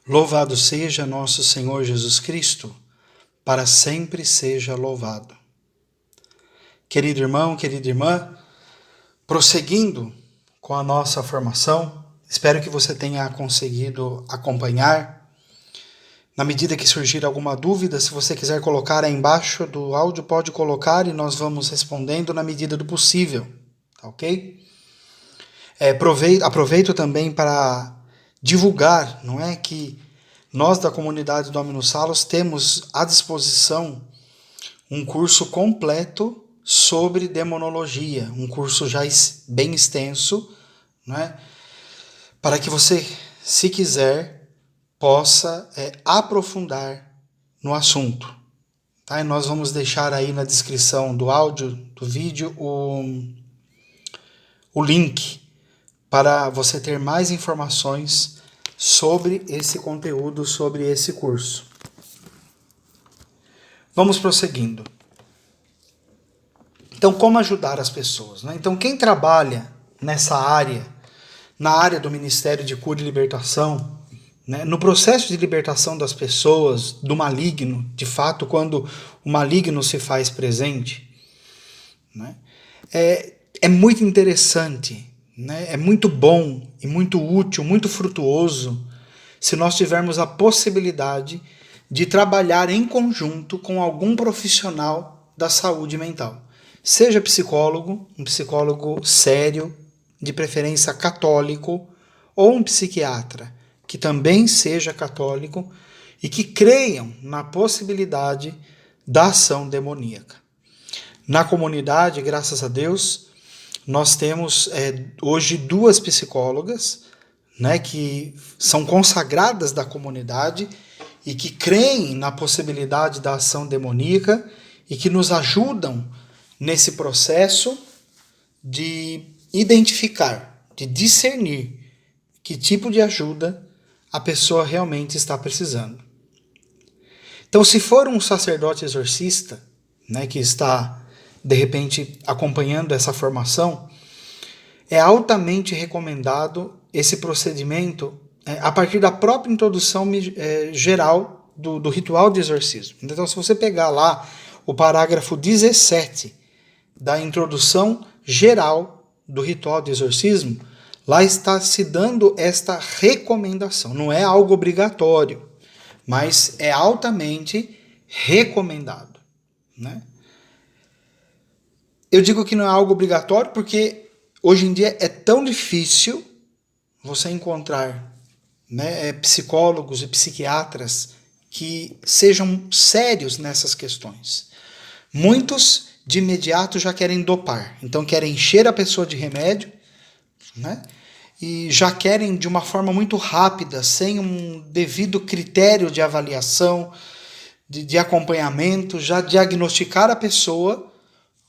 Louvado seja nosso Senhor Jesus Cristo, para sempre seja louvado. Querido irmão, querida irmã, prosseguindo com a nossa formação, espero que você tenha conseguido acompanhar. Na medida que surgir alguma dúvida, se você quiser colocar aí embaixo do áudio, pode colocar e nós vamos respondendo na medida do possível, tá ok? Aproveito também para divulgar, não é, que nós da comunidade Dominus Salus temos à disposição um curso completo sobre demonologia, um curso já bem extenso, né, para que você, se quiser, possa aprofundar no assunto. Tá? E nós vamos deixar aí na descrição do áudio, do vídeo, o link para você ter mais informações sobre esse conteúdo, sobre esse curso. Vamos prosseguindo. Então, como ajudar as pessoas? Né? Então, quem trabalha nessa área, na área do Ministério de Cura e Libertação, né, no processo de libertação das pessoas do maligno, de fato, quando o maligno se faz presente, né, é muito interessante, né, é muito bom e muito útil, muito frutuoso, se nós tivermos a possibilidade de trabalhar em conjunto com algum profissional da saúde mental. Seja psicólogo, um psicólogo sério, de preferência católico, ou um psiquiatra, que também seja católico e que creiam na possibilidade da ação demoníaca. Na comunidade, graças a Deus, nós temos hoje 2 psicólogas, né, que são consagradas da comunidade e que creem na possibilidade da ação demoníaca e que nos ajudam nesse processo de identificar, de discernir que tipo de ajuda a pessoa realmente está precisando. Então, se for um sacerdote exorcista, né, que está, de repente, acompanhando essa formação, é altamente recomendado esse procedimento a partir da própria introdução geral do ritual de exorcismo. Então, se você pegar lá o parágrafo 17 da introdução geral do ritual de exorcismo, lá está se dando esta recomendação. Não é algo obrigatório, mas é altamente recomendado, né? Eu digo que não é algo obrigatório porque hoje em dia é tão difícil você encontrar, né, psicólogos e psiquiatras que sejam sérios nessas questões. Muitos de imediato já querem dopar, então querem encher a pessoa de remédio, né, e já querem de uma forma muito rápida, sem um devido critério de avaliação, de acompanhamento, já diagnosticar a pessoa,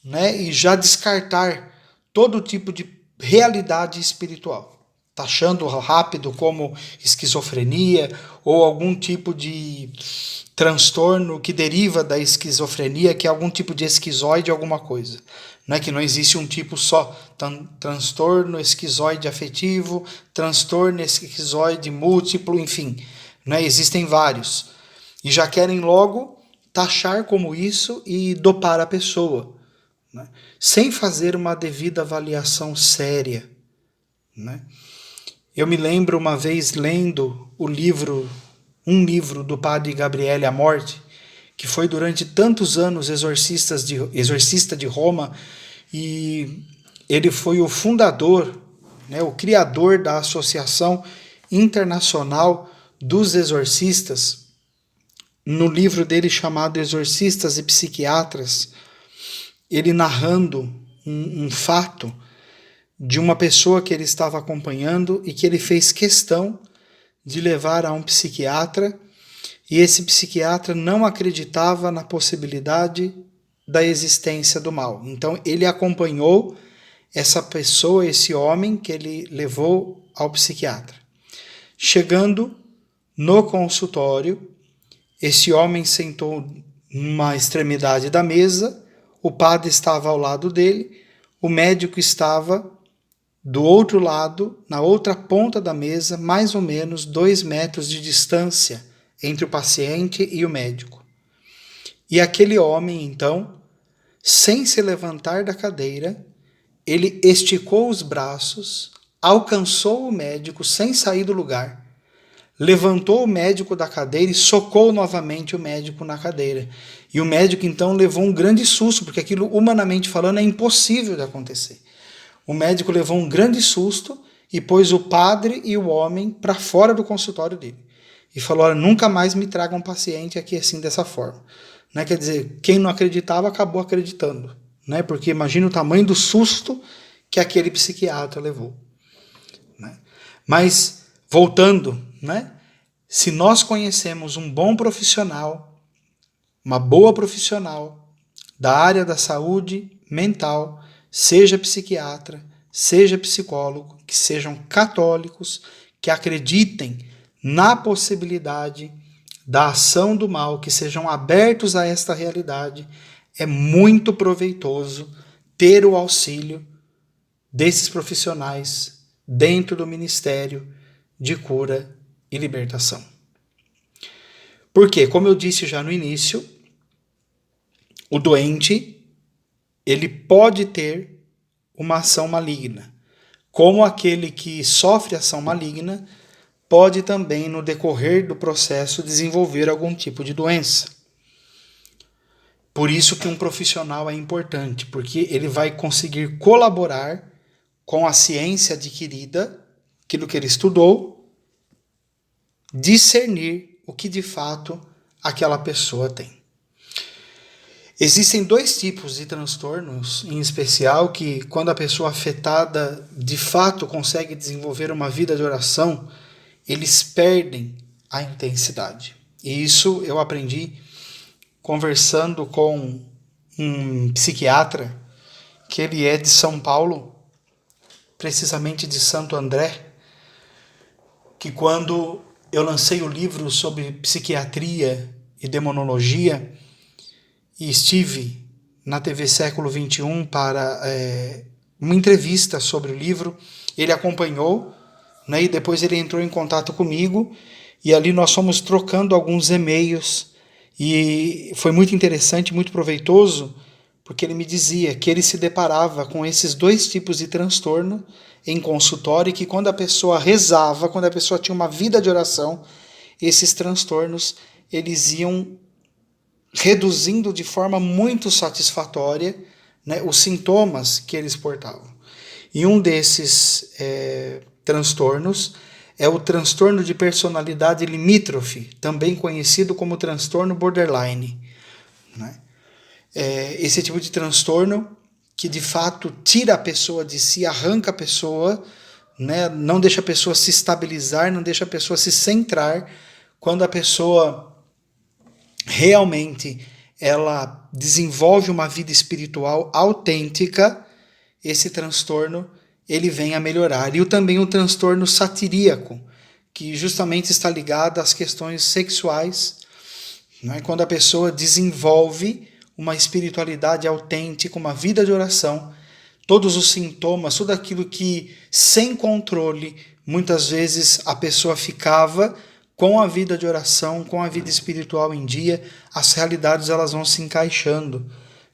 né, e já descartar todo tipo de realidade espiritual, taxando rápido como esquizofrenia ou algum tipo de transtorno que deriva da esquizofrenia, que é algum tipo de esquizoide, alguma coisa. Não é que não existe um tipo só, transtorno esquizoide afetivo, transtorno esquizoide múltiplo, enfim, né? Existem vários. E já querem logo taxar como isso e dopar a pessoa, né, sem fazer uma devida avaliação séria, né? Eu me lembro uma vez lendo um livro do padre Gabriele Amorti, que foi durante tantos anos exorcista de Roma, e ele foi o fundador, né, o criador da Associação Internacional dos Exorcistas. No livro dele chamado Exorcistas e Psiquiatras, ele narrando um fato de uma pessoa que ele estava acompanhando e que ele fez questão de levar a um psiquiatra, e esse psiquiatra não acreditava na possibilidade da existência do mal. Então ele acompanhou essa pessoa, esse homem que ele levou ao psiquiatra. Chegando no consultório, esse homem sentou numa extremidade da mesa, o padre estava ao lado dele, o médico estava do outro lado, na outra ponta da mesa, mais ou menos 2 metros de distância entre o paciente e o médico. E aquele homem, então, sem se levantar da cadeira, ele esticou os braços, alcançou o médico sem sair do lugar, levantou o médico da cadeira e socou novamente o médico na cadeira. E o médico então levou um grande susto, porque aquilo, humanamente falando, é impossível de acontecer. O médico levou um grande susto e pôs o padre e o homem para fora do consultório dele. E falou, olha, nunca mais me traga um paciente aqui assim, dessa forma. Né? Quer dizer, quem não acreditava acabou acreditando. Né? Porque imagina o tamanho do susto que aquele psiquiatra levou. Né? Mas, voltando, né? Se nós conhecemos um bom profissional, uma boa profissional da área da saúde mental, seja psiquiatra, seja psicólogo, que sejam católicos, que acreditem na possibilidade da ação do mal, que sejam abertos a esta realidade, é muito proveitoso ter o auxílio desses profissionais dentro do Ministério de Cura e Libertação. Porque, como eu disse já no início, o doente ele pode ter uma ação maligna, como aquele que sofre ação maligna pode também, no decorrer do processo, desenvolver algum tipo de doença. Por isso que um profissional é importante, porque ele vai conseguir colaborar com a ciência adquirida, aquilo que ele estudou, discernir o que de fato aquela pessoa tem. Existem 2 tipos de transtornos, em especial, que quando a pessoa afetada de fato consegue desenvolver uma vida de oração, eles perdem a intensidade. E isso eu aprendi conversando com um psiquiatra, que ele é de São Paulo, precisamente de Santo André, que quando eu lancei o livro sobre psiquiatria e demonologia, e estive na TV Século XXI para uma entrevista sobre o livro, ele acompanhou, né, e depois ele entrou em contato comigo, e ali nós fomos trocando alguns e-mails, e foi muito interessante, muito proveitoso, porque ele me dizia que ele se deparava com esses 2 tipos de transtorno em consultório, e que quando a pessoa rezava, quando a pessoa tinha uma vida de oração, esses transtornos eles iam reduzindo de forma muito satisfatória, né, os sintomas que eles portavam. E um desses transtornos é o transtorno de personalidade limítrofe, também conhecido como transtorno borderline. Né? Esse tipo de transtorno que de fato tira a pessoa de si, arranca a pessoa, né, não deixa a pessoa se estabilizar, não deixa a pessoa se centrar. Quando a pessoa realmente ela desenvolve uma vida espiritual autêntica, esse transtorno ele vem a melhorar. E também o transtorno satiríaco, que justamente está ligado às questões sexuais, né? Quando a pessoa desenvolve uma espiritualidade autêntica, uma vida de oração, todos os sintomas, tudo aquilo que sem controle muitas vezes a pessoa ficava, com a vida de oração, com a vida espiritual em dia, as realidades elas vão se encaixando,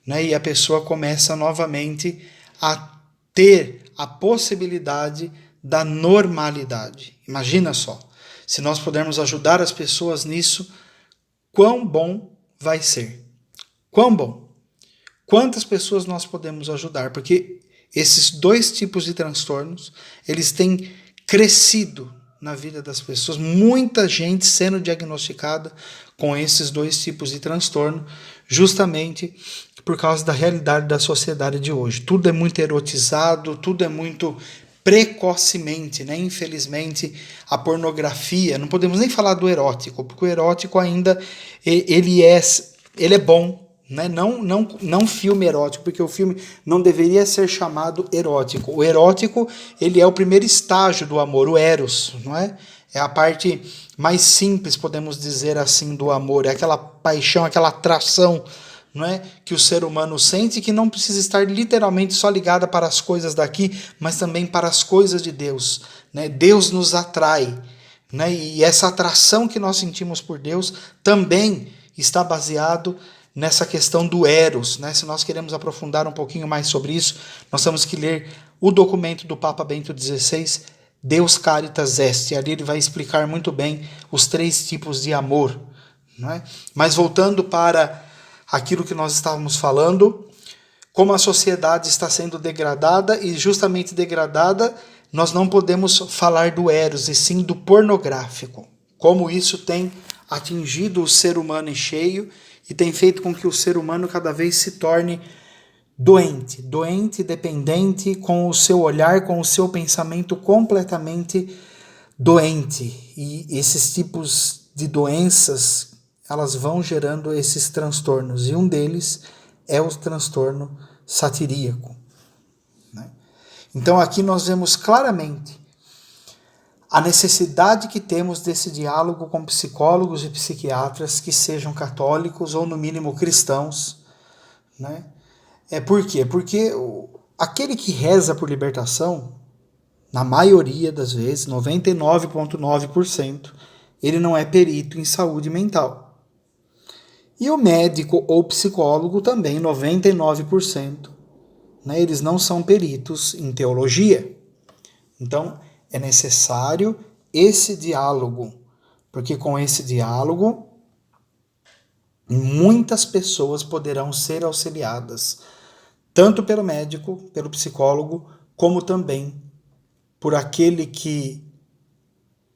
né? E a pessoa começa novamente a ter a possibilidade da normalidade. Imagina só, se nós pudermos ajudar as pessoas nisso, quão bom vai ser. Quão bom. Quantas pessoas nós podemos ajudar? Porque esses 2 tipos de transtornos, eles têm crescido na vida das pessoas, muita gente sendo diagnosticada com esses 2 tipos de transtorno, justamente por causa da realidade da sociedade de hoje. Tudo é muito erotizado, tudo é muito precocemente, né? Infelizmente, a pornografia, não podemos nem falar do erótico, porque o erótico ainda ele é bom, né? Não filme erótico, porque o filme não deveria ser chamado erótico. O erótico ele é o primeiro estágio do amor, o eros, não é? É a parte mais simples, podemos dizer assim, do amor. É aquela paixão, aquela atração, não é, que o ser humano sente, que não precisa estar literalmente só ligada para as coisas daqui, mas também para as coisas de Deus, né? Deus nos atrai, né? E essa atração que nós sentimos por Deus também está baseado nessa questão do eros, né? Se nós queremos aprofundar um pouquinho mais sobre isso, nós temos que ler o documento do Papa Bento XVI, Deus Caritas Est. Ali ele vai explicar muito bem os 3 tipos de amor, não é? Mas voltando para aquilo que nós estávamos falando, como a sociedade está sendo degradada, e justamente degradada, nós não podemos falar do eros, e sim do pornográfico. Como isso tem atingido o ser humano em cheio e tem feito com que o ser humano cada vez se torne doente, dependente, com o seu olhar, com o seu pensamento completamente doente. E esses tipos de doenças, elas vão gerando esses transtornos, e um deles é o transtorno satiríaco, né? Então aqui nós vemos claramente a necessidade que temos desse diálogo com psicólogos e psiquiatras que sejam católicos ou no mínimo cristãos, né? Por quê? Porque aquele que reza por libertação, na maioria das vezes, 99,9%, ele não é perito em saúde mental. E o médico ou psicólogo também, 99%, né, eles não são peritos em teologia. Então, é necessário esse diálogo, porque com esse diálogo, muitas pessoas poderão ser auxiliadas, tanto pelo médico, pelo psicólogo, como também por aquele que,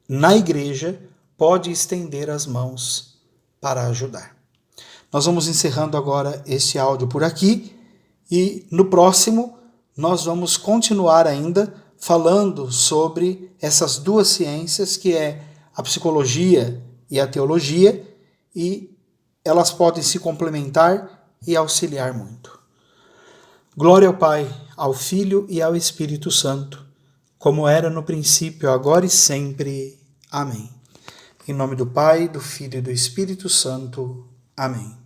na igreja, pode estender as mãos para ajudar. Nós vamos encerrando agora esse áudio por aqui, e no próximo nós vamos continuar ainda falando sobre essas 2 ciências, que é a psicologia e a teologia, e elas podem se complementar e auxiliar muito. Glória ao Pai, ao Filho e ao Espírito Santo, como era no princípio, agora e sempre. Amém. Em nome do Pai, do Filho e do Espírito Santo. Amém.